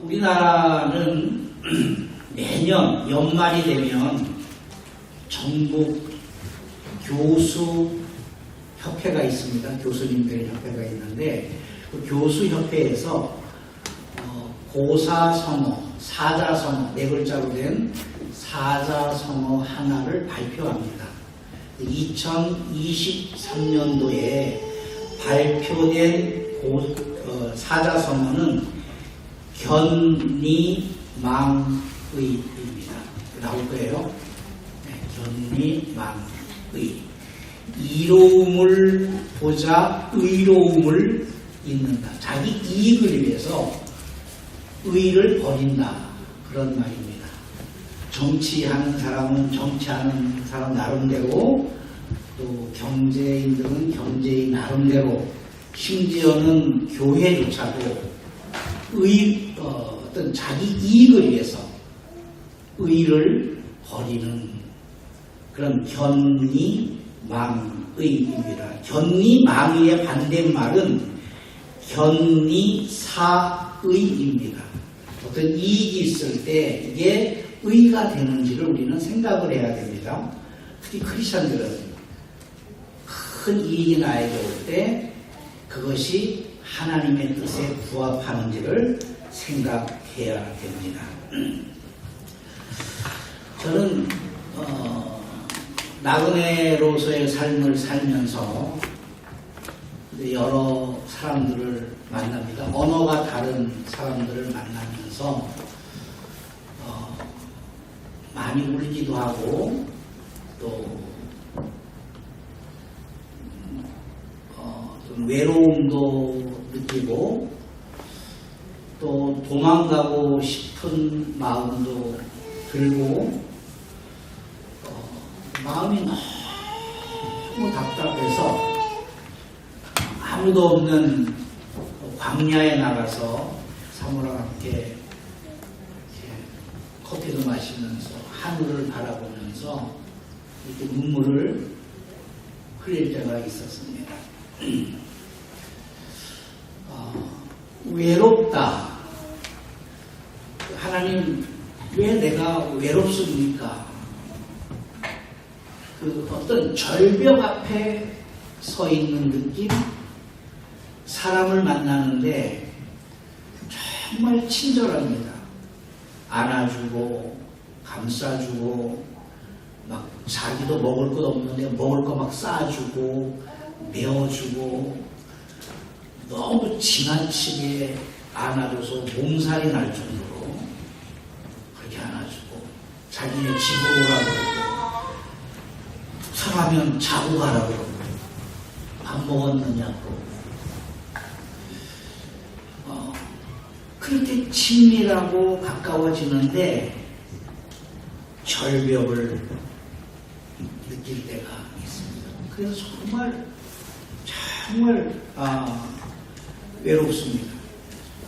우리나라는 매년 연말이 되면 전국 교수협회가 있습니다. 교수님들 협회가 있는데 그 교수협회에서 고사성어, 사자성어, 네 글자로 된 사자성어 하나를 발표합니다. 2023년도에 발표된 사자성어는 견리망의입니다. 나올 거예요. 네, 견리망의. 이로움을 보자 의로움을 잇는다. 자기 이익을 위해서 의를 버린다. 그런 말입니다. 정치하는 사람은 정치하는 사람 나름대로, 또 경제인들은 경제인 나름대로, 심지어는 교회조차도 어떤 자기 이익을 위해서 의를 버리는 그런 견리망의입니다. 견리망의의 반대말은 견리사의입니다. 어떤 이익이 있을 때 이게 의가 되는지를 우리는 생각을 해야 됩니다. 특히 크리스천들은 큰 이익이 나에게 올 때 그것이 하나님의 뜻에 부합하는지를 생각해야 됩니다. 저는 나그네로서의 삶을 살면서 여러 사람들을 만납니다. 언어가 다른 사람들을 만나면서 많이 울기도 하고 또 좀 외로움도 느끼고 또 도망가고 싶은 마음도 들고 마음이 너무 답답해서 아무도 없는 광야에 나가서 사모랑 함께 이렇게 커피도 마시면서 하늘을 바라보면서 이렇게 눈물을 흘릴 때가 있었습니다. 외롭다. 하나님, 왜 내가 외롭습니까? 그 어떤 절벽 앞에 서 있는 느낌? 사람을 만나는데 정말 친절합니다. 안아주고, 감싸주고, 막 자기도 먹을 것 없는데 먹을 거 막 싸주고, 메워주고, 너무 지나치게 안아줘서 몸살이 날 정도로 그렇게 안아주고, 자기네 집으로 오라고 그러고, 상하면 자고 가라고 그러고, 밥 먹었느냐고. 그렇게 친밀하고 가까워지는데 절벽을 느낄 때가 있습니다. 그래서 정말 외롭습니다.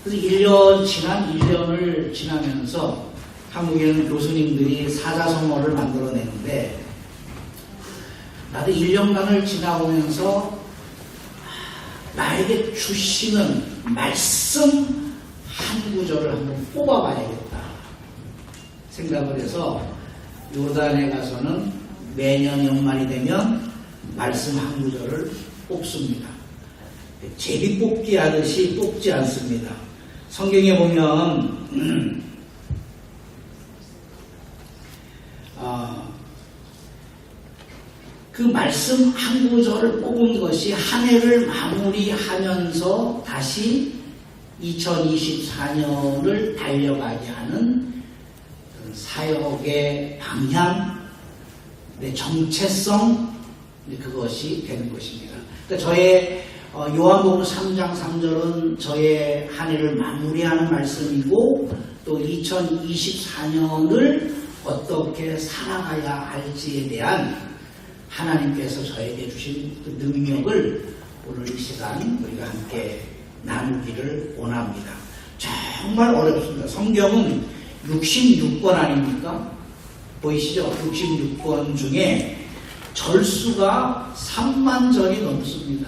그래서 1년을 지나면서 한국에는 교수님들이 사자성어를 만들어내는데 나도 1년간을 지나오면서 나에게 주시는 말씀 한 구절을 한번 뽑아봐야겠다 생각을 해서 요단에 가서는 매년 연말이 되면 말씀 한 구절을 뽑습니다. 제비뽑기 하듯이 뽑지 않습니다. 성경에 보면 그 말씀 한 구절을 뽑은 것이 한 해를 마무리하면서 다시 2024년을 달려가게 하는 사역의 방향, 정체성, 그것이 되는 것입니다. 그러니까 저의 요한복음 3장 3절은 저의 한 해를 마무리하는 말씀이고 또 2024년을 어떻게 살아가야 할지에 대한 하나님께서 저에게 주신 그 능력을 오늘 이 시간 우리가 함께 나누기를 원합니다. 정말 어렵습니다. 성경은 66권 아닙니까? 보이시죠? 66권 중에 절수가 3만 절이 넘습니다.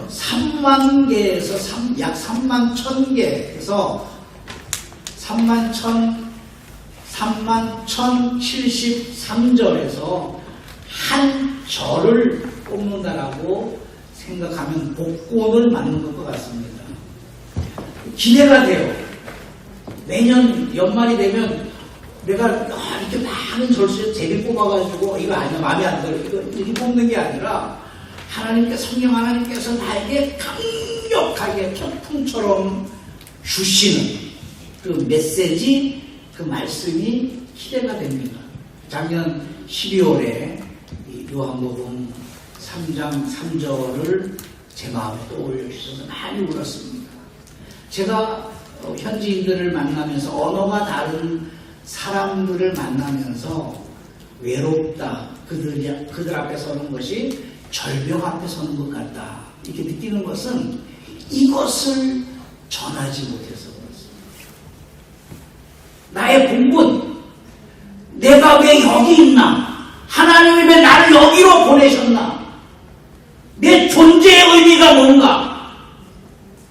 3만 개에서 약 3만 1,000개에서 31,073절에서 한 절을 뽑는다라고 생각하면 복권을 맞는 것 같습니다. 기대가 돼요. 매년 연말이 되면 내가 이렇게 많은 절수에 제비 뽑아가지고 이거 아니야, 마음에 안 들어, 이거 이렇게 뽑는 게 아니라 성령 하나님께서 나에게 강력하게 태풍처럼 주시는 그 메시지, 그 말씀이 기대가 됩니다. 작년 12월에 요한복음 3장 3절을 제 마음에 떠올려 주셔서 많이 울었습니다. 제가 현지인들을 만나면서 언어가 다른 사람들을 만나면서 외롭다, 그들 앞에 서는 것이 절벽 앞에 서는 것 같다 이렇게 느끼는 것은 이것을 전하지 못해서 그렇습니다. 나의 본분, 내가 왜 여기 있나? 하나님이 왜 나를 여기로 보내셨나? 내 존재의 의미가 뭔가?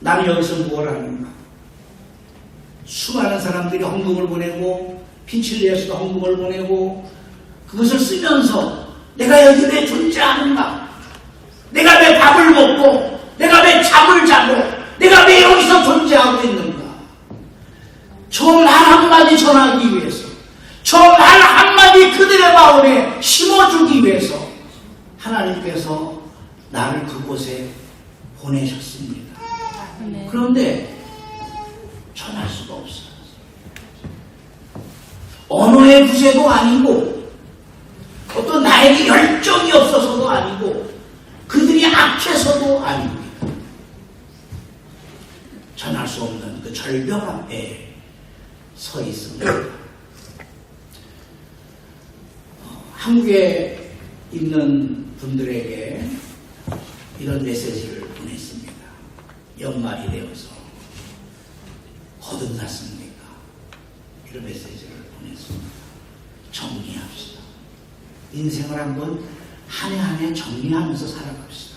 나는 여기서 무엇을 하는가? 수많은 사람들이 헌금을 보내고 핀칠리에서도 헌금을 보내고 그것을 쓰면서 내가 여기 왜 존재하는가? 내가 왜 밥을 먹고 내가 왜 잠을 자고 내가 왜 여기서 존재하고 있는가? 저 말 한마디 전하기 위해서, 저 말 한마디 그들의 마음에 심어주기 위해서 하나님께서 나를 그곳에 보내셨습니다. 네. 그런데 전할 수가 없어요. 언어의 부재도 아니고 어떤 나에게 열정이 없어서도 아니고 그들이 악해서도 아닙니다. 전할 수 없는 그 절벽 앞에 서 있습니다. 한국에 있는 분들에게 이런 메시지를 보냈습니다. 연말이 되어서 거듭났습니까? 이런 메시지를 보냈습니다. 정리합시다. 인생을 한번 한 해 한 해 정리하면서 살아갑시다.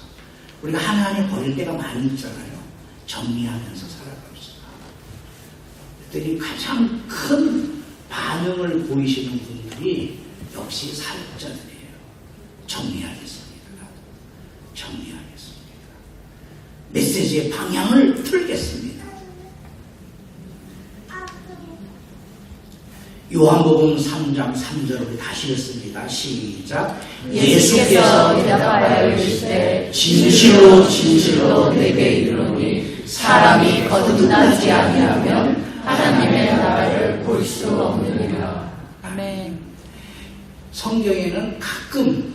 우리가 한 해 한 해 버릴 때가 많이 있잖아요. 정리하면서 살아갑시다. 그들이 가장 큰 반응을 보이시는 분들이 역시 사역자들이에요. 정리하겠습니다. 정리하겠습니다. 메시지의 방향을 틀겠습니다. 요한복음 3장 3절 우리 다시 읽습니다. 시작. 예수께서 대답하여 이르시되 진실로 진실로 내게 이르노니 사람이 거듭나지 아니하면 하나님의 나라를 볼 수 없느니라. 아멘. 성경에는 가끔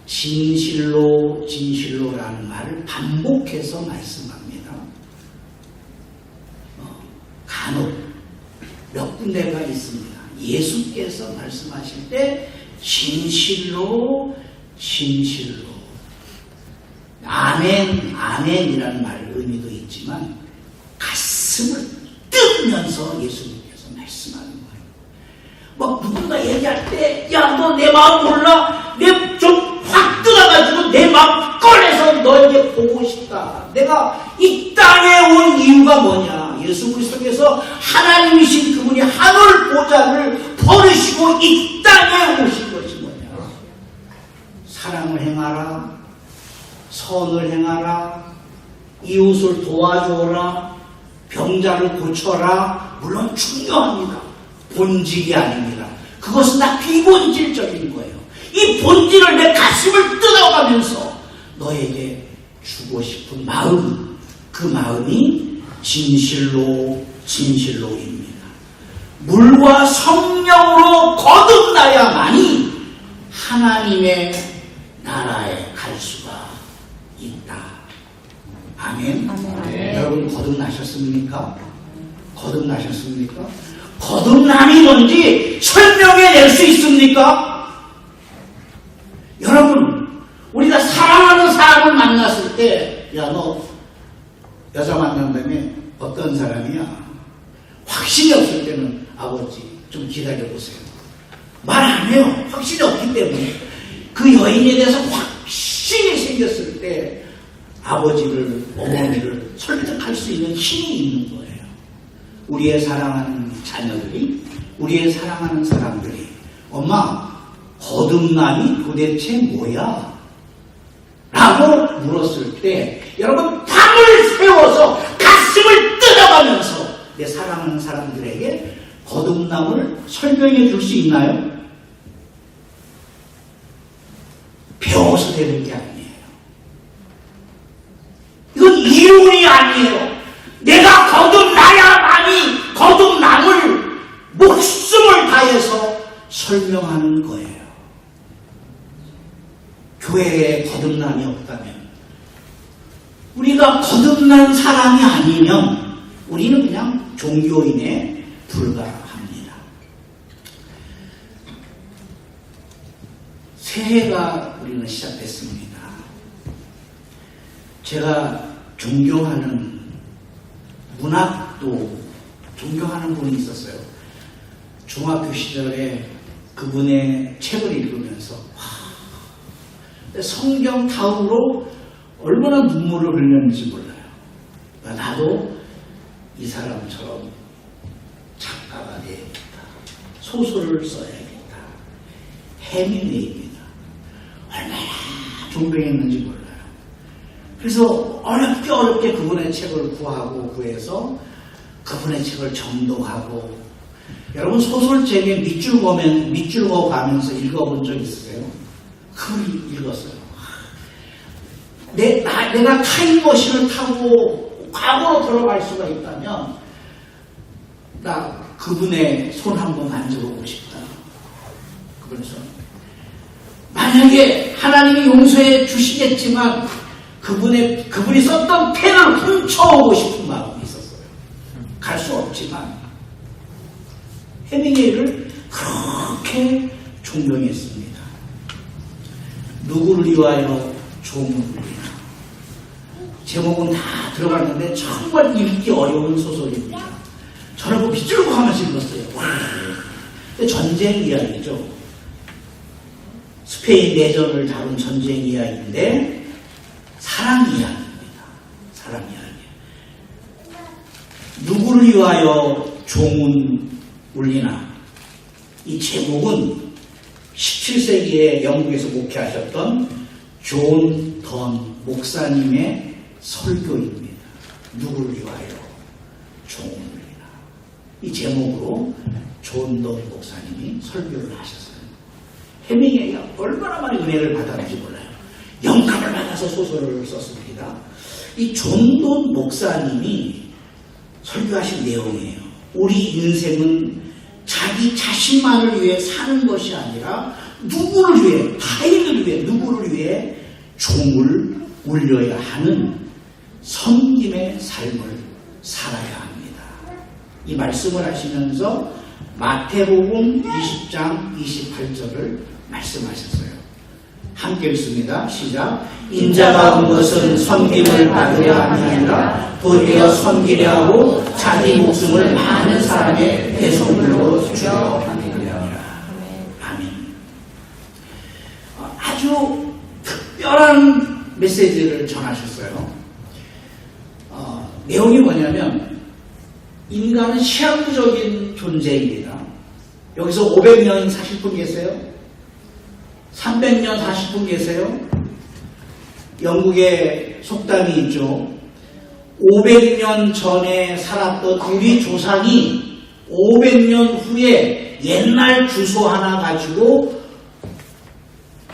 진실로 진실로라는 말을 반복해서 말씀합니다. 간혹 몇 군데가 있습니다. 예수께서 말씀하실 때 진실로 진실로 아멘 아멘이라는 말 의미도 있지만 가슴을 뜨면서 예수님께서 말씀하는 거예요. 막 누군가 얘기할 때 야 너 내 마음 몰라? 내 좀 확 뜯어가지고 내 마음 꺼내서 너에게 보고 싶다. 내가 이 땅에 온 이유가 뭐냐? 예수 그리스도께서 하나님이신 그분이 하늘 보좌를 버리시고 이 땅에 오신 것이 뭐냐? 사랑을 행하라, 선을 행하라, 이웃을 도와주어라, 병자를 고쳐라. 물론 중요합니다. 본질이 아닙니다. 그것은 다 비본질적인 거예요. 이 본질을 내 가슴을 뜯어가면서 너에게 주고 싶은 마음, 그 마음이 진실로 진실로입니다. 물과 성령으로 거듭나야만이 하나님의 나라에 갈 수가 있다. 아멘. 아멘. 여러분 거듭나셨습니까? 거듭나셨습니까? 거듭남이 뭔지 설명해낼 수 있습니까? 여러분, 우리가 사랑하는 사람을 만났을 때, 야, 너 여자 만난다며 어떤 사람이야? 확신이 없을 때는 아버지 좀 기다려보세요. 말 안 해요. 확신이 없기 때문에. 그 여인에 대해서 확신이 생겼을 때 아버지를, 어머니를 설득할 수 있는 힘이 있는 거예요. 우리의 사랑하는 자녀들이, 우리의 사랑하는 사람들이 엄마, 거듭남이 도대체 뭐야? 라고 물었을 때 여러분 밤을 새워서 가슴을 뜯어가면서 내 사랑하는 사람들에게 거듭남을 설명해 줄 수 있나요? 배워서 되는 게 아니에요. 이건 이론이 아니에요. 내가 거듭나야만이 거듭남을 목숨을 다해서 설명하는 거예요. 교회에 거듭남이 없다면, 우리가 거듭난 사람이 아니면 우리는 그냥 종교인에 불과합니다. 새해가 우리는 시작됐습니다. 제가 존경하는 문학도 존경하는 분이 있었어요. 중학교 시절에 그분의 책을 읽으면서 성경 다음으로 얼마나 눈물을 흘렸는지 몰라요. 나도 이 사람처럼 작가가 되야겠다. 소설을 써야겠다. 해밍웨이입니다. 얼마나 존경했는지 몰라요. 그래서 어렵게 그분의 책을 구해서 그분의 책을 정독하고, 여러분 소설책에 밑줄 그어가면서 읽어본 적 있으세요? 그걸 읽었어요. 내가 타임머신을 타고 과거로 들어갈 수가 있다면 나 그분의 손 한번 만져보고 싶다. 그분의 손. 만약에 하나님이 용서해 주시겠지만 그분이 썼던 펜을 훔쳐오고 싶은 마음이 있었어요. 갈 수 없지만 해밍웨이를 그렇게 존경했습니다. 누구를 위하여 종을 울리나. 제목은 다 들어갔는데 정말 읽기 어려운 소설입니다. 저는 그 밑줄고 하면서 읽었어요. 근데 전쟁 이야기죠. 스페인 내전을 다룬 전쟁 이야기인데 사랑 이야기입니다. 사랑 이야기. 누구를 위하여 종은 울리나. 이 제목은 17세기에 영국에서 목회하셨던 존 던 목사님의 설교입니다. 누구를 위하여 종을 울리나. 이 제목으로 존 던 목사님이 설교를 하셨어요. 해밍웨이가 얼마나 많은 은혜를 받았는지 몰라요. 영감을 받아서 소설을 썼습니다. 이 존 던 목사님이 설교하신 내용이에요. 우리 인생은 자기 자신만을 위해 사는 것이 아니라 누구를 위해, 타인을 위해, 누구를 위해 종을 울려야 하는 섬김의 삶을 살아야 합니다. 이 말씀을 하시면서 마태복음 20장 28절을 말씀하셨어요. 함께 읽습니다. 시작. 인자가 온 것은 섬김을 받으려 함이 아니라 도리어 섬기려 하고 자기 목숨을 많은 사람의 배송물로 주려 함이니라. 아멘. 아주 특별한 메시지를 전하셨어요. 내용이 뭐냐면 인간은 시한부적인 존재입니다. 여기서 500년 사실 분 계세요? 300년 사실 분 계세요? 영국에 속담이 있죠. 500년 전에 살았던 우리 조상이 500년 후에 옛날 주소 하나 가지고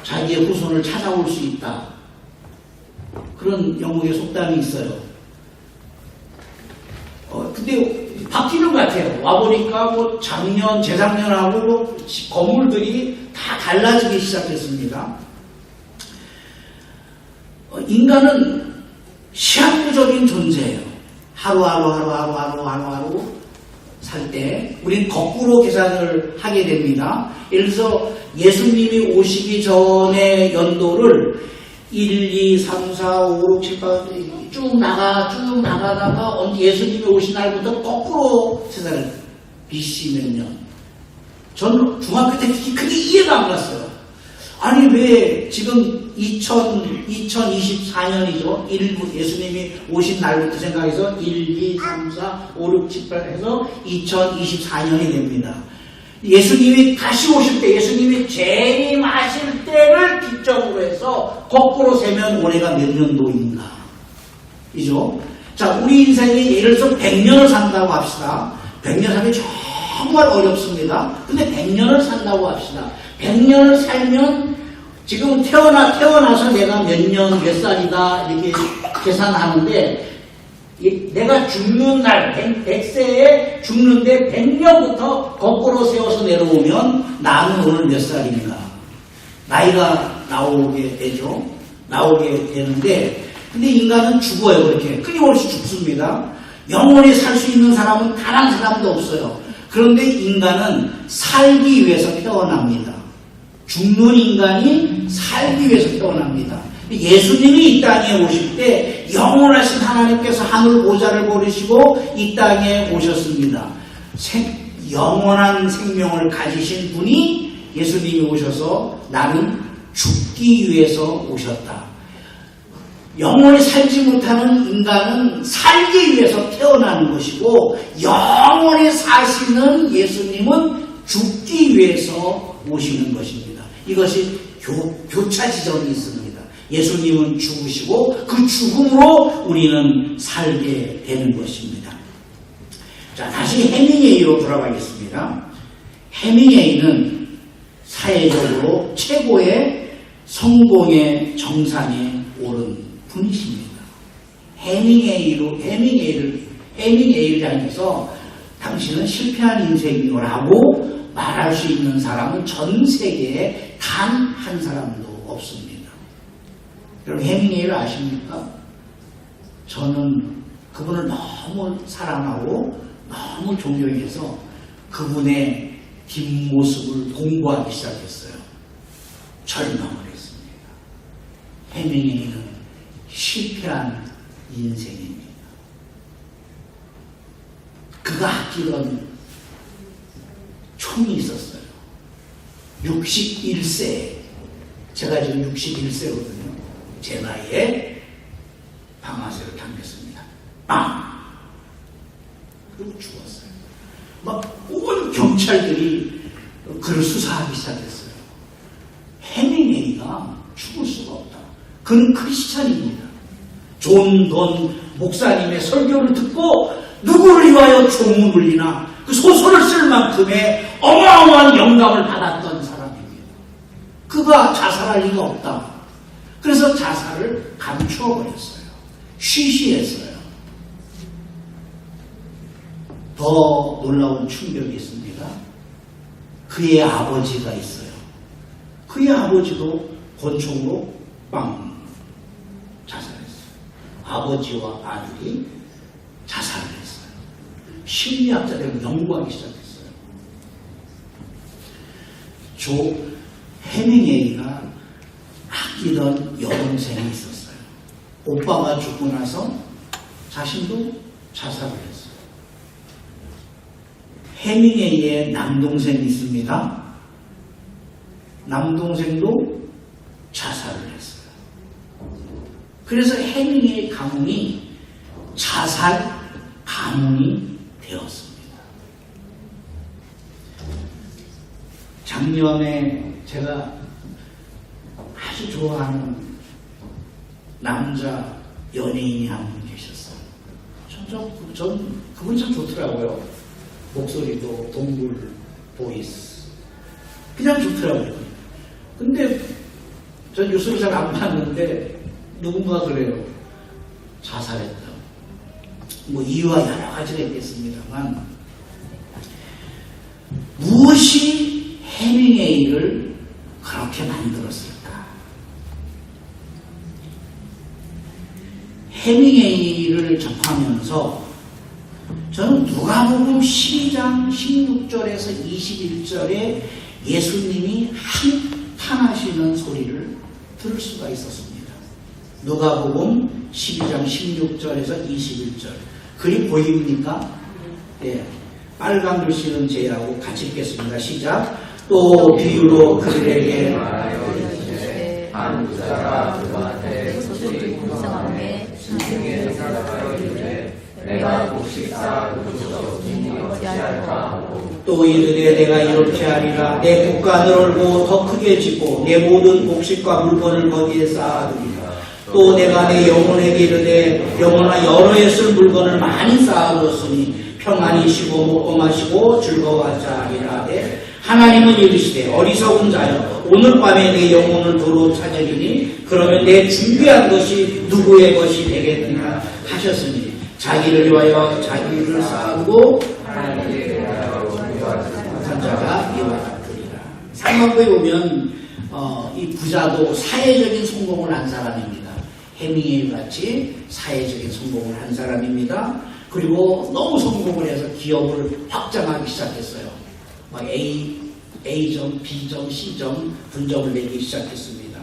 자기의 후손을 찾아올 수 있다. 그런 영국의 속담이 있어요. 근데 바뀌는 것 같아요. 와보니까 뭐 작년, 재작년하고 건물들이 다 달라지기 시작했습니다. 인간은 시한부적인 존재예요. 하루하루 살 때 우린 거꾸로 계산을 하게 됩니다. 예를 들어서 예수님이 오시기 전의 연도를 1, 2, 3, 4, 5, 6, 7, 8 쭉 나가다가 예수님이 오신 날부터 거꾸로 세상을 BC 몇 년. 저는 중학교 때 그게 이해가 안 갔어요. 아니 왜 지금 2024년이죠. 예수님이 오신 날부터 생각해서 1, 2, 3, 4, 5, 6, 7, 8 해서 2024년이 됩니다. 예수님이 다시 오실 때, 예수님이 재림하실 때를 기점으로 해서 거꾸로 세면 올해가 몇 년도인가? 이죠? 자, 우리 인생이 예를 들어서 100년을 산다고 합시다. 100년 살기 정말 어렵습니다. 근데 100년을 산다고 합시다. 100년을 살면 지금 태어나서 내가 몇 살이다 이렇게 계산하는데 내가 죽는 날 100세에 죽는데 100년부터 거꾸로 세워서 내려오면 나는 오늘 몇 살인가 나이가 나오게 되죠. 나오게 되는데 근데 인간은 죽어요. 그렇게 끊임없이 죽습니다. 영원히 살 수 있는 사람은 단 한 사람도 없어요. 그런데 인간은 살기 위해서 태어납니다. 죽는 인간이 살기 위해서 태어납니다. 예수님이 이 땅에 오실 때 영원하신 하나님께서 하늘 보좌를 버리시고 이 땅에 오셨습니다. 영원한 생명을 가지신 분이 예수님이 오셔서 나는 죽기 위해서 오셨다. 영원히 살지 못하는 인간은 살기 위해서 태어나는 것이고 영원히 사시는 예수님은 죽기 위해서 오시는 것입니다. 이것이 교차 지점이 있습니다. 예수님은 죽으시고 그 죽음으로 우리는 살게 되는 것입니다. 자, 다시 해밍웨이로 돌아가겠습니다. 해밍웨이는 사회적으로 최고의 성공의 정상에 오른 분이십니다. 해밍웨이를 향해서 당신은 실패한 인생이라고 말할 수 있는 사람은 전 세계에 단 한 사람도 없습니다. 여러분 해밍웨이를 아십니까? 저는 그분을 너무 사랑하고 너무 존경해서 그분의 뒷모습을 공부하기 시작했어요. 절망을 했습니다. 해밍웨이는 실패한 인생입니다. 그가 아끼던 총이 있었어요. 61세. 제가 지금 61세거든요. 제 나이에 방아쇠를 당겼습니다. 빵! 그리고 죽었어요. 막 온 경찰들이 그를 수사하기 시작했어요. 해밍웨이가 죽을 수가 없다. 그는 크리스찬입니다. 존 돈 목사님의 설교를 듣고 누구를 위하여 종을 울리나 그 소설을 쓸 만큼의 어마어마한 영감을 받았던 사람입니다. 그가 자살할 리가 없다. 그래서 자살을 감추어버렸어요. 쉬쉬했어요. 더 놀라운 충격이 있습니다. 그의 아버지가 있어요. 그의 아버지도 권총으로 빵 자살했어요. 아버지와 아들이 자살을 했어요. 심리학자들은 연구하기 시작했어요. 조 해밍웨이가 아끼던 여동생이 있었어요. 오빠가 죽고 나서 자신도 자살을 했어요. 해밍웨이의 남동생이 있습니다. 남동생도 자살을 했어요. 그래서 해밍웨이 가문이 자살 가문이 되었습니다. 작년에 제가 아주 좋아하는 남자 연예인이 한 분 계셨어요. 그분 참 좋더라고요. 목소리도 동굴 보이스. 그냥 좋더라고요. 근데 전 뉴스를 잘 안 봤는데 누군가 그래요. 자살했다. 뭐 이유와 여러 가지가 있겠습니다만 무엇이 해밍웨이를 그렇게 만들었을까? 해밍웨이를 접하면서 저는 누가복음 12장 16절에서 21절에 예수님이 한탄하시는 소리를 들을 수가 있었습니다. 누가복음 12장 16절에서 21절. 글이 보입니까? 네. 빨간 글씨는 제하고 같이 읽겠습니다. 시작. 또 비유로 그들에게 말하여 이르시되 한 부자가 그한테 소득이 풍성하게 신중에 살아가야 이르되 내가 곡식사 그릇이 없으니 어찌할까 하고 또 이르되 내가 이렇게 하리라. 내 국간을 얼고 더 크게 짓고 내 모든 곡식과 물건을 거기에 쌓아두리라. 또 내가 내 영혼에게 이르되 영혼아 여러 해 쓸 물건을 많이 쌓아두었으니 평안히 쉬고 먹고 마시고 즐거워하자 하리라. 하나님은 이르시되 어리석은 자여 오늘 밤에 내 영혼을 도로 찾으리니 그러면 내 준비한 것이 누구의 것이 되겠느냐 하셨으니 자기를 위하여 자기를 쌓고 부자가 이와 같으리라. 상반부에 보면 이 부자도 사회적인 성공을 한 사람입니다. 해밍웨이 같이 사회적인 성공을 한 사람입니다. 그리고 너무 성공을 해서 기업을 확장하기 시작했어요. 막 A점, B점, C점 분점을 내기 시작했습니다.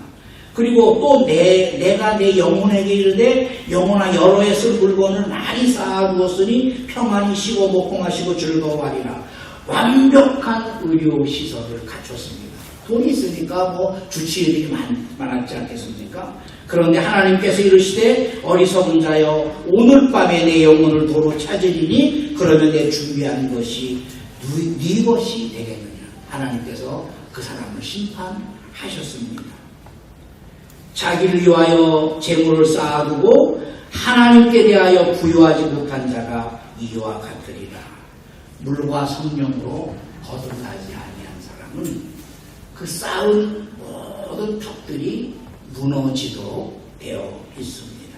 그리고 또 내가 내 영혼에게 이르되 영혼아 여러 해 쓸 물건을 많이 쌓아두었으니 평안히 쉬고 먹고 마시고 즐거워하리라. 완벽한 의료시설을 갖췄습니다. 돈이 있으니까 뭐 주치의들이 많았지 않겠습니까? 그런데 하나님께서 이르시되 어리석은 자여 오늘 밤에 내 영혼을 도로 찾으리니 그러면 내 준비한 것이 네 것이 되겠느냐. 하나님께서 그 사람을 심판하셨습니다. 자기를 위하여 재물을 쌓아두고 하나님께 대하여 부유하지 못한 자가 이와 같으리라. 물과 성령으로 거듭나지 아니한 사람은 그 쌓은 모든 탑들이 무너지도록 되어 있습니다.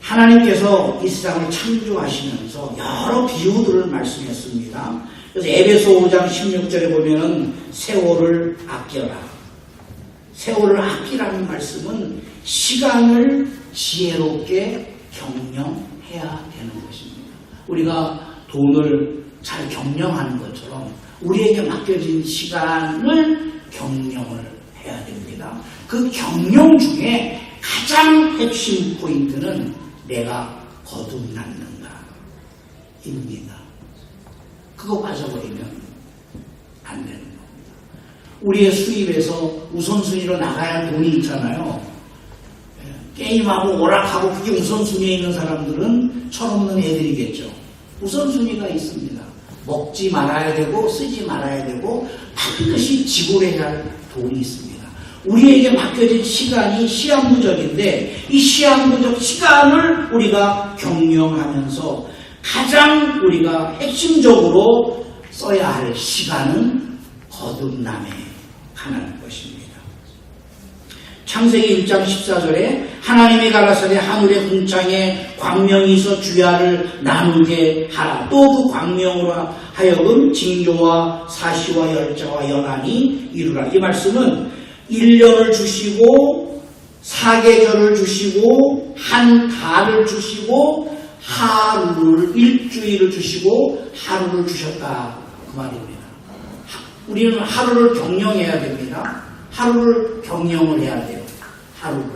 하나님께서 이 세상을 창조하시면서 여러 비유들을 말씀했습니다. 그래서 에베소 5장 16절에 보면은 세월을 아껴라. 세월을 아끼라는 말씀은 시간을 지혜롭게 경영해야 되는 것입니다. 우리가 돈을 잘 경영하는 것처럼 우리에게 맡겨진 시간을 경영을 해야 됩니다. 그 경영 중에 가장 핵심 포인트는 내가 거듭났는가 입니다. 그거 빠져버리면 안 되는 겁니다. 우리의 수입에서 우선순위로 나가야 할 돈이 있잖아요. 게임하고 오락하고 그게 우선순위에 있는 사람들은 철없는 애들이겠죠. 우선순위가 있습니다. 먹지 말아야 되고 쓰지 말아야 되고 반드시 지불해야 할 돈이 있습니다. 우리에게 맡겨진 시간이 시한무적인데 이 시한무적 시간을 우리가 경영하면서 가장 우리가 핵심적으로 써야 할 시간은 거듭남에 관한 것입니다. 창세기 1장 14절에 하나님이 가라사대 하늘의 궁창에 광명이 있어 주야를 나누게 하라. 또 그 광명으로 하여금 징조와 사시와 열자와 연한이 이루라. 이 말씀은 1년을 주시고 사계절을 주시고 한 달을 주시고 하루를 일주일을 주시고 하루를 주셨다 그 말입니다. 우리는 하루를 경영해야 됩니다. 하루를 경영을 해야 돼요. 하루를.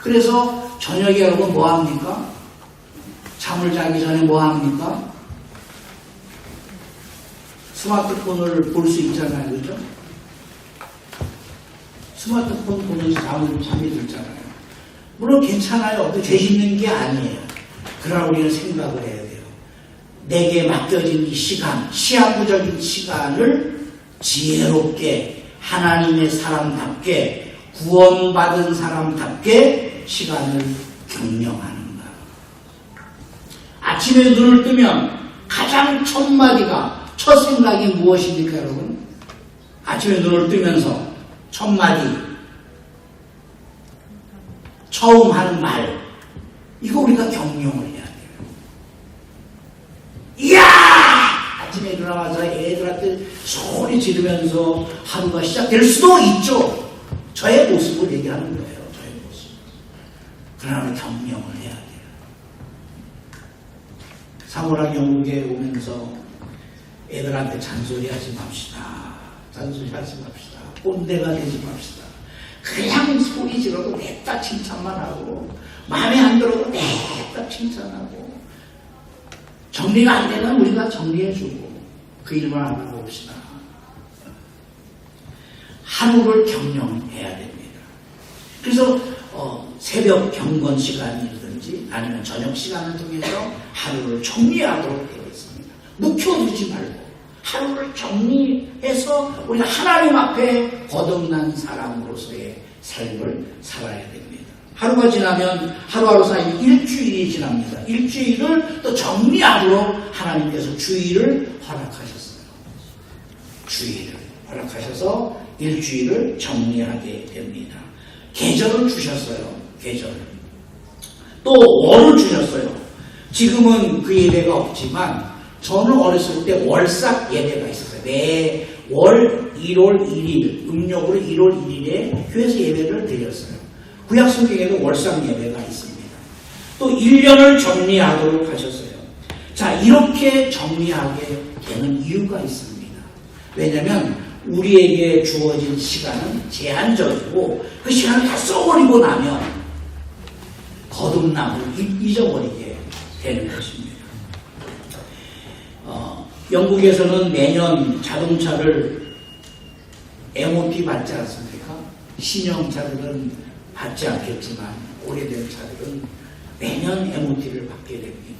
그래서 저녁에 여러분 뭐 합니까? 잠을 자기 전에 뭐 합니까? 스마트폰을 볼 수 있잖아요. 그죠? 스마트폰 보면서 잠이 들잖아요. 물론 괜찮아요. 어떻게 죄 짓는 게 아니에요. 그러나 우리는 생각을 해야 돼요. 내게 맡겨진 이 시간, 시한부적인 시간을 지혜롭게 하나님의 사람답게 구원받은 사람답게 시간을 경영하는가. 아침에 눈을 뜨면 가장 첫 마디가 첫 생각이 무엇입니까 여러분? 아침에 눈을 뜨면서 첫 마디 처음 하는 말 이거 우리가 경영을 해야 돼요. 이야! 아침에 일어나서 애들한테 소리 지르면서 하루가 시작될 수도 있죠. 저의 모습을 얘기하는 거예요. 저의 모습. 그러나 경영을 해야 돼요. 사모랑 영국에 오면서 애들한테 잔소리하지 맙시다. 잔소리하지 맙시다. 꼰대가 되지 맙시다. 그냥 소리 지르고 냅다 칭찬만 하고 마음에 안 들어도 냅다 칭찬하고 정리가 안 되면 우리가 정리해주고 그 일만 하고 봅시다. 하루를 경영해야 됩니다. 그래서 새벽 경건 시간이든지 아니면 저녁 시간을 통해서 하루를 정리하도록 되어 있습니다. 묵혀두지 말고 하루를 정리해서 우리가 하나님 앞에 거듭난 사람으로서의 삶을 살아야 됩니다. 하루가 지나면 하루하루 사이 일주일이 지납니다. 일주일을 또 정리하도록 하나님께서 주일을 허락하셨어요. 주일을 허락하셔서 일주일을 정리하게 됩니다. 계절을 주셨어요. 계절. 또 월을 주셨어요. 지금은 그 예배가 없지만 저는 어렸을 때 월삭 예배가 있었어요. 매월 1월 1일, 음력으로 1월 1일에 교회에서 예배를 드렸어요. 구약 성경에도 월삭 예배가 있습니다. 또 1년을 정리하도록 하셨어요. 자, 이렇게 정리하게 되는 이유가 있습니다. 왜냐하면 우리에게 주어진 시간은 제한적이고 그 시간을 다 써버리고 나면 거듭남을 잊어버리게 되는 것입니다. 영국에서는 매년 자동차를 MOT 받지 않습니까? 신형차들은 받지 않겠지만 오래된 차들은 매년 MOT를 받게 됩니다.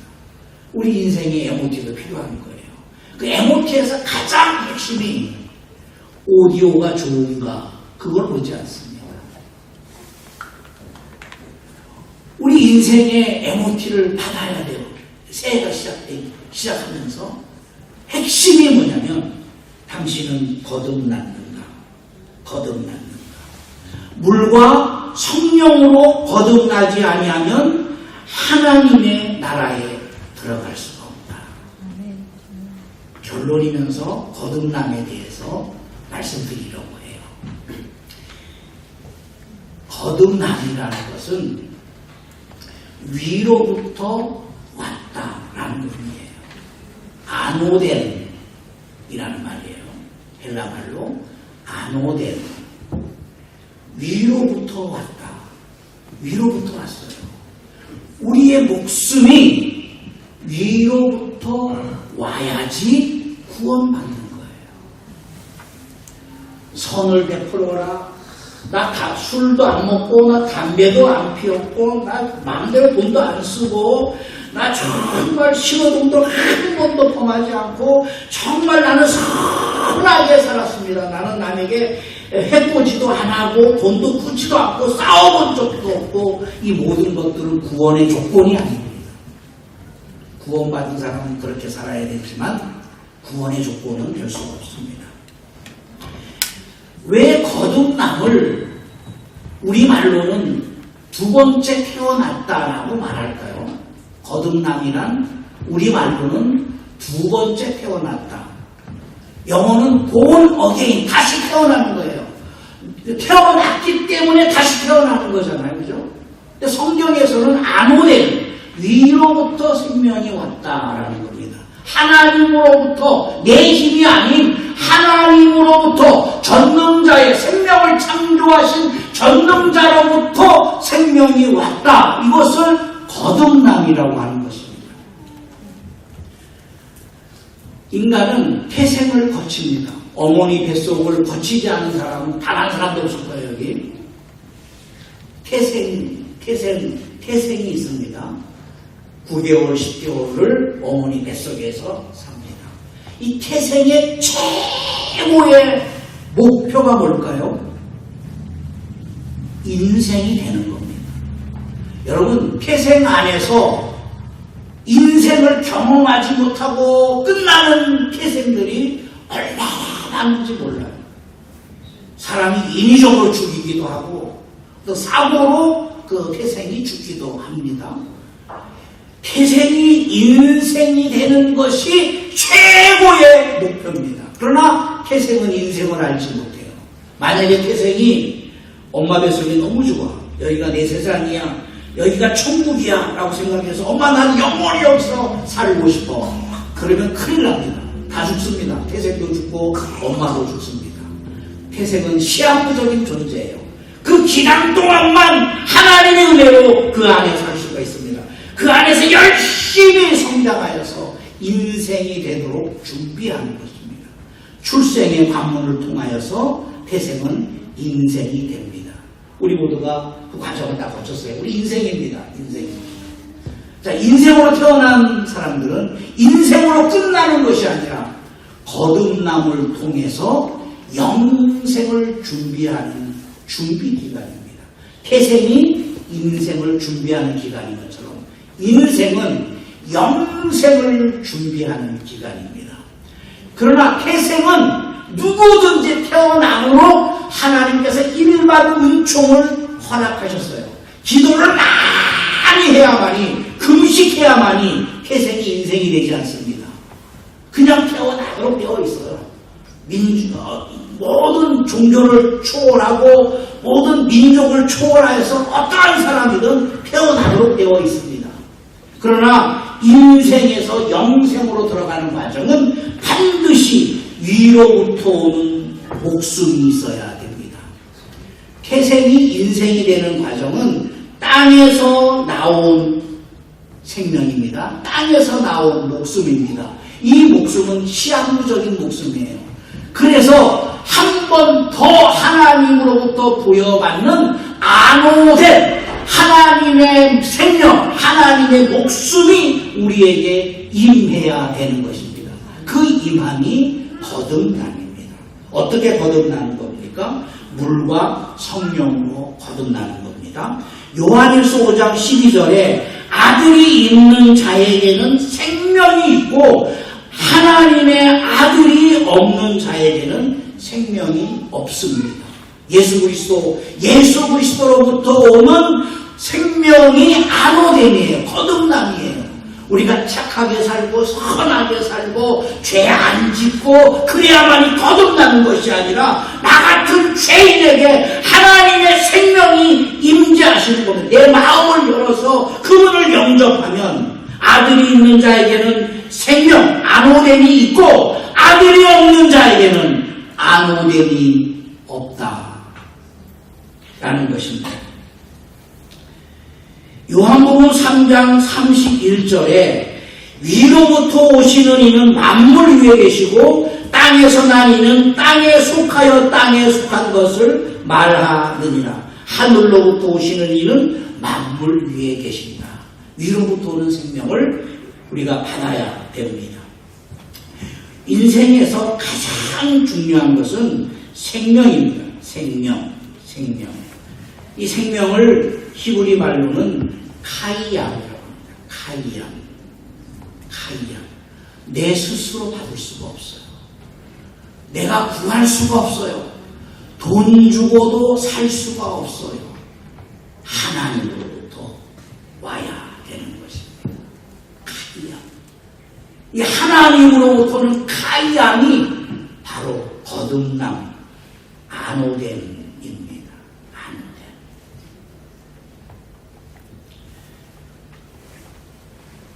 우리 인생에 MOT도 필요한 거예요. 그 MOT에서 가장 핵심이 오디오가 좋은가 그걸 보지 않습니다. 우리 인생에 MOT를 받아야 돼요. 새해가 시작하면서 핵심이 뭐냐면 당신은 거듭났는가 거듭났는가. 물과 성령으로 거듭나지 아니하면 하나님의 나라에 들어갈 수가 없다. 결론이면서 거듭남에 대해서 말씀드리려고 해요. 거듭남이라는 것은 위로부터 왔다라는 의미예요. 아노덴이라는 말이에요. 헬라말로 아노덴. 위로부터 왔다. 위로부터 왔어요. 우리의 목숨이 위로부터 와야지 구원받는 거예요. 선을 베풀어라. 나 술도 안 먹고, 나 담배도 안 피웠고, 나 마음대로 돈도 안 쓰고, 나 정말 신호등도 한 번도 범하지 않고, 정말 나는 선하게 살았습니다. 나는 남에게 해코지도 안 하고, 돈도 꾸지도 않고, 싸워본 적도 없고, 이 모든 것들은 구원의 조건이 아닙니다. 구원받은 사람은 그렇게 살아야 되지만, 구원의 조건은 될 수가 없습니다. 왜 거듭남을 우리말로는 두 번째 태어났다라고 말할까요? 거듭남이란 우리말로는 두 번째 태어났다. 영어는 born again, 다시 태어나는 거예요. 태어났기 때문에 다시 태어나는 거잖아요. 그죠? 근데 성경에서는 아노덴, 위로부터 생명이 왔다라는 겁니다. 하나님으로부터, 내 힘이 아닌 하나님으로부터 전능자의 생명을 창조하신 전능자로부터 생명이 왔다. 이것을 거듭남이라고 하는 것입니다. 인간은 태생을 거칩니다. 어머니 뱃속을 거치지 않은 사람은 단 한 사람도 없을 거예요, 여기. 태생이 있습니다. 9개월, 10개월을 어머니 뱃속에서 삽니다. 이 태생의 최고의 목표가 뭘까요? 인생이 되는 겁니다. 여러분, 태생 안에서 인생을 경험하지 못하고 끝나는 태생들이 얼마나 많은지 몰라요. 사람이 인위적으로 죽이기도 하고 또 사고로 그 태생이 죽기도 합니다. 태생이 인생이 되는 것이 최고의 목표입니다. 그러나 태생은 인생을 알지 못해요. 만약에 태생이 엄마 뱃속이 너무 좋아. 여기가 내 세상이야. 여기가 천국이야. 라고 생각해서 엄마 난 영원히 여기서 살고 싶어. 그러면 큰일 납니다. 다 죽습니다. 태생도 죽고 엄마도 죽습니다. 태생은 시한부적인 존재예요. 그 기간 동안만 하나님의 은혜로 그 안에 살 수가 있습니다. 그 안에서 열심히 성장하여서 인생이 되도록 준비하는 것입니다. 출생의 관문을 통하여서 태생은 인생이 됩니다. 우리 모두가 그 과정을 다 거쳤어요. 우리 인생입니다. 인생입니다. 자, 인생으로 태어난 사람들은 인생으로 끝나는 것이 아니라 거듭남을 통해서 영생을 준비하는 준비 기간입니다. 태생이 인생을 준비하는 기간인 것처럼 인생은 영생을 준비하는 기간입니다. 그러나 태생은 누구든지 태어남으로 하나님께서 일반 은총을 허락하셨어요. 기도를 많이 해야만이, 금식해야만이 태생이 인생이 되지 않습니다. 그냥 태어나도록 되어 있어요. 모든 종교를 초월하고 모든 민족을 초월해서 어떠한 사람이든 태어나도록 되어 있습니다. 그러나 인생에서 영생으로 들어가는 과정은 반드시 위로부터 오는 목숨이 있어야 됩니다. 태생이 인생이 되는 과정은 땅에서 나온 생명입니다. 땅에서 나온 목숨입니다. 이 목숨은 시한부적인 목숨이에요. 그래서 한 번 더 하나님으로부터 부여받는 안호된 하나님의 생명, 하나님의 목숨이 우리에게 임해야 되는 것입니다. 그 임함이 거듭남입니다. 어떻게 거듭나는 겁니까? 물과 성령으로 거듭나는 겁니다. 요한일서 5장 12절에 아들이 있는 자에게는 생명이 있고 하나님의 아들이 없는 자에게는 생명이 없습니다. 예수 그리스도로부터 오는 생명이 안호됨이에요. 거듭남이에요. 우리가 착하게 살고 선하게 살고 죄 안 짓고 그래야만이 거듭나는 것이 아니라 나 같은 죄인에게 하나님의 생명이 임재하시는 겁니다. 내 마음을 열어서 그분을 영접하면 아들이 있는 자에게는 생명, 안호됨이 있고 아들이 없는 자에게는 안호됨이 없다라는 것입니다. 요한복음 3장 31절에 위로부터 오시는 이는 만물 위에 계시고 땅에서 난 이는 땅에 속하여 땅에 속한 것을 말하느니라. 하늘로부터 오시는 이는 만물 위에 계신다. 위로부터 오는 생명을 우리가 받아야 됩니다. 인생에서 가장 중요한 것은 생명입니다. 생명. 이 생명을 히브리 말로는 카이암이라고 합니다. 카이암. 내 스스로 받을 수가 없어요. 내가 구할 수가 없어요. 돈 주고도 살 수가 없어요. 하나님으로부터 와야 되는 것입니다. 카이암. 이 하나님으로부터는 카이암이 바로 거듭남, 안호됨입니다. 안호됨.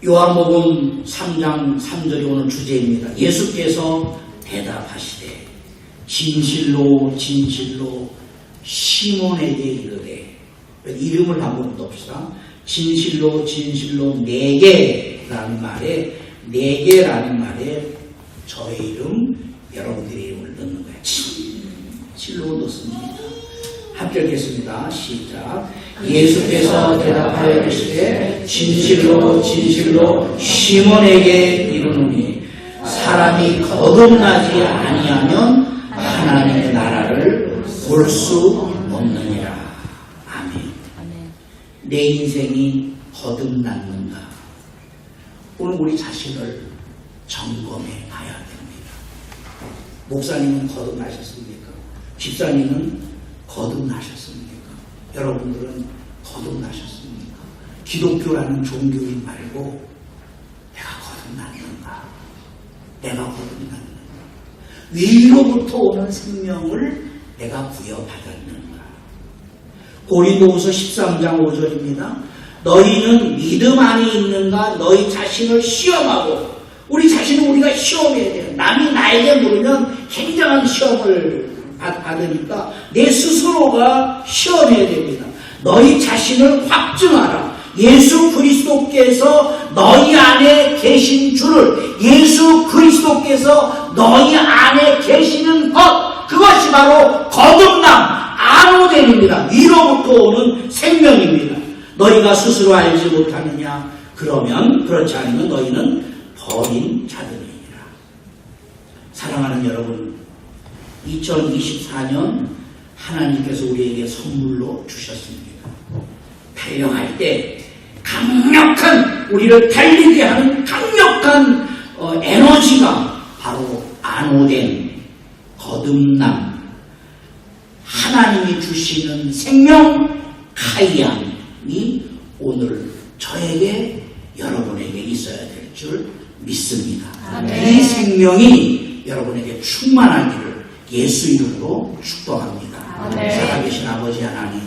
요한복음 3장 3절이 오늘 주제입니다. 예수께서 대답하시되 진실로 진실로 시몬에게 이르되, 이름을 한번 봅시다. 진실로 진실로 내게라는 말에 저의 이름, 여러분들의 이름을 넣는 거예요. 진실로 넣습니다. 합격했습니다. 시작. 예수께서 대답하여 이르시되 진실로 진실로 시몬에게 이르노니 사람이 거듭나지 아니하면 하나님의 나라를 볼 수 없느니라. 아멘. 내 인생이 거듭났는가? 오늘 우리 자신을 점검해 가야 됩니다. 목사님은 거듭나셨습니까? 집사님은 거듭나셨습니까? 여러분들은 거듭나셨습니까? 기독교라는 종교인 말고 내가 거듭났는가? 내가 거듭났는가? 위로부터 오는 생명을 내가 부여받았는가? 고린도후서 13장 5절입니다. 너희는 믿음 안에 있는가? 너희 자신을 시험하고, 우리 자신을 우리가 시험해야 돼요. 남이 나에게 물으면 굉장한 시험을 받으니까 내 스스로가 시험해야 됩니다. 너희 자신을 확증하라. 예수 그리스도께서 너희 안에 계신 줄을, 예수 그리스도께서 너희 안에 계시는 것, 그것이 바로 거듭남, 안오됨입니다. 위로부터 오는 생명입니다. 너희가 스스로 알지 못하느냐? 그러면 그렇지 않으면 너희는 버린 자들이니라. 사랑하는 여러분, 2024년 하나님께서 우리에게 선물로 주셨습니다. 달려갈 때 강력한, 우리를 달리게 하는 강력한 에너지가 바로 안오됨, 거듭남, 하나님이 주시는 생명 카이암이 오늘 저에게, 여러분에게 있어야 될 줄 믿습니다. 아멘. 이 생명이 여러분에게 충만하기를 예수 이름으로 축복합니다. 아멘. 살아계신 아버지 하나님,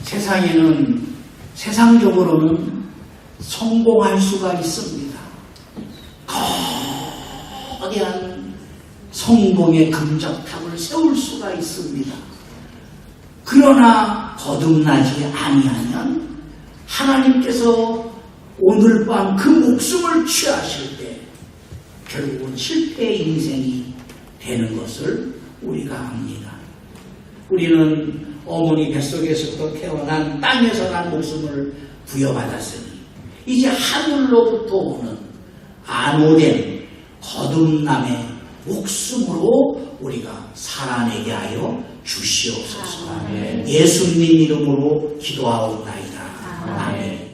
세상에는, 세상적으로는 성공할 수가 있습니다. 거대한 성공의 금적탑을 세울 수가 있습니다. 그러나 거듭나지 아니하면 하나님께서 오늘 밤 그 목숨을 취하실 때 결국은 실패의 인생이 되는 것을 우리가 압니다. 우리는 어머니 뱃속에서부터 태어난, 땅에서 난 목숨을 부여받았으니 이제 하늘로부터 오는 안오된 거듭남의 목숨으로 우리가 살아내게 하여 주시옵소서. 예수님 이름으로 기도하옵나이다. 아멘.